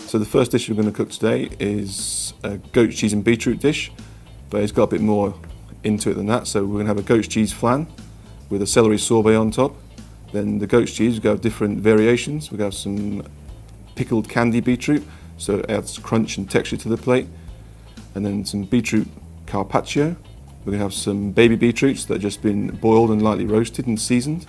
So the first dish we're going to cook today is a goat cheese and beetroot dish, but it's got a bit more into it than that. So we're going to have a goat cheese flan with a celery sorbet on top. Then the goat cheese, we're going to have different variations. We're going to have some pickled candy beetroot, so it adds crunch and texture to the plate. And then some beetroot carpaccio. We're going to have some baby beetroots that have just been boiled and lightly roasted and seasoned.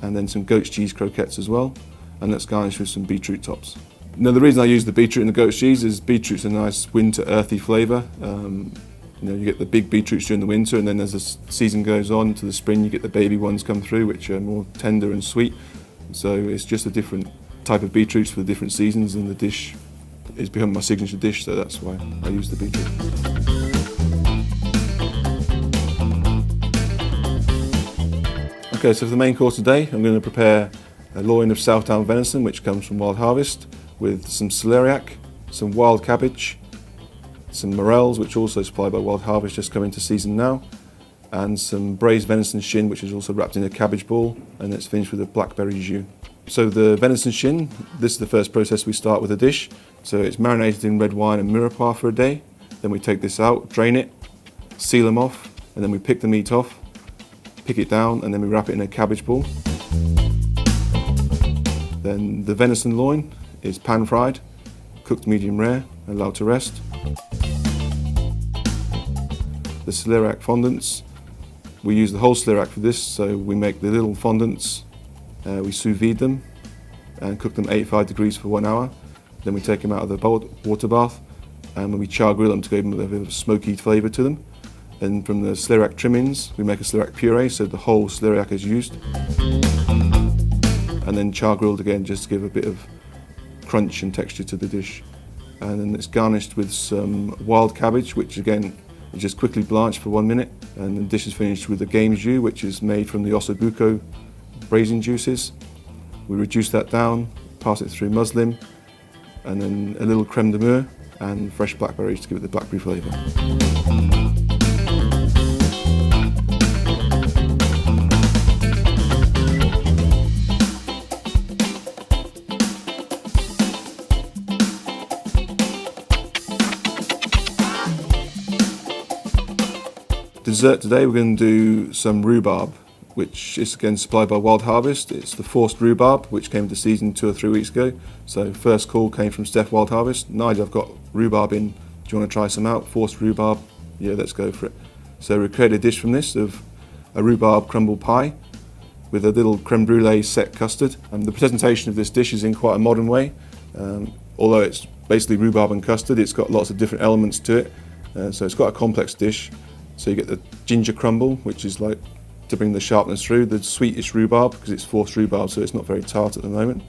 And then some goat cheese croquettes as well. And let's garnish with some beetroot tops. Now, the reason I use the beetroot and the goat cheese is beetroot's a nice winter earthy flavour. You get the big beetroots during the winter, and then as the season goes on to the spring, you get the baby ones come through, which are more tender and sweet. So it's just a different type of beetroots for the different seasons, and the dish is become my signature dish, so that's why I use the beetroot. Okay, so for the main course today, I'm going to prepare a loin of Southdown venison, which comes from Wild Harvest, with some celeriac, some wild cabbage, some morels, which are also supplied by Wild Harvest, just coming to season now, and some braised venison shin, which is also wrapped in a cabbage ball, and it's finished with a blackberry jus. So the venison shin, this is the first process we start with the dish. So it's marinated in red wine and mirepoix for a day. Then we take this out, drain it, seal them off, and then we pick the meat off, pick it down, and then we wrap it in a cabbage ball. Then the venison loin is pan fried, cooked medium rare, and allowed to rest. The Celeriac Fondants, we use the whole celeriac for this, so we make the little fondants, we sous vide them and cook them 85 degrees for 1 hour. Then we take them out of the water bath, and when we char grill them to give them a bit of a smoky flavour to them. Then from the celeriac trimmings, we make a celeriac puree, so the whole celeriac is used. And then char grilled again, just to give a bit of crunch and texture to the dish. And then it's garnished with some wild cabbage, which again is just quickly blanched for 1 minute. And the dish is finished with a game jus, which is made from the osso bucco braising juices. We reduce that down, pass it through muslin, and then a little creme de mure and fresh blackberries to give it the blackberry flavour. Dessert today, we're going to do some rhubarb, which is again supplied by Wild Harvest. It's the forced rhubarb, which came to season 2 or 3 weeks ago. So first call came from Steph Wild Harvest. Nigel, I've got rhubarb in. Do you want to try some out? Forced rhubarb? Yeah, let's go for it. So we created a dish from this of a rhubarb crumble pie with a little creme brulee set custard. And the presentation of this dish is in quite a modern way. Although it's basically rhubarb and custard, it's got lots of different elements to it. So it's quite a complex dish. So you get the ginger crumble, which is like to bring the sharpness through, the sweetish rhubarb, because it's forced rhubarb, so it's not very tart at the moment.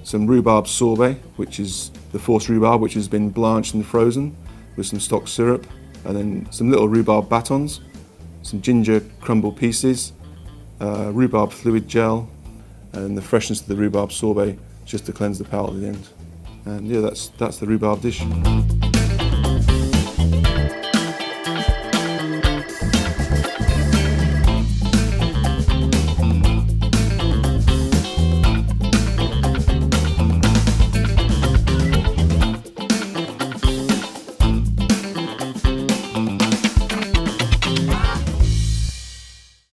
Some rhubarb sorbet, which is the forced rhubarb, which has been blanched and frozen with some stock syrup, and then some little rhubarb batons, some ginger crumble pieces, rhubarb fluid gel, and the freshness of the rhubarb sorbet, just to cleanse the palate at the end. And yeah, that's the rhubarb dish.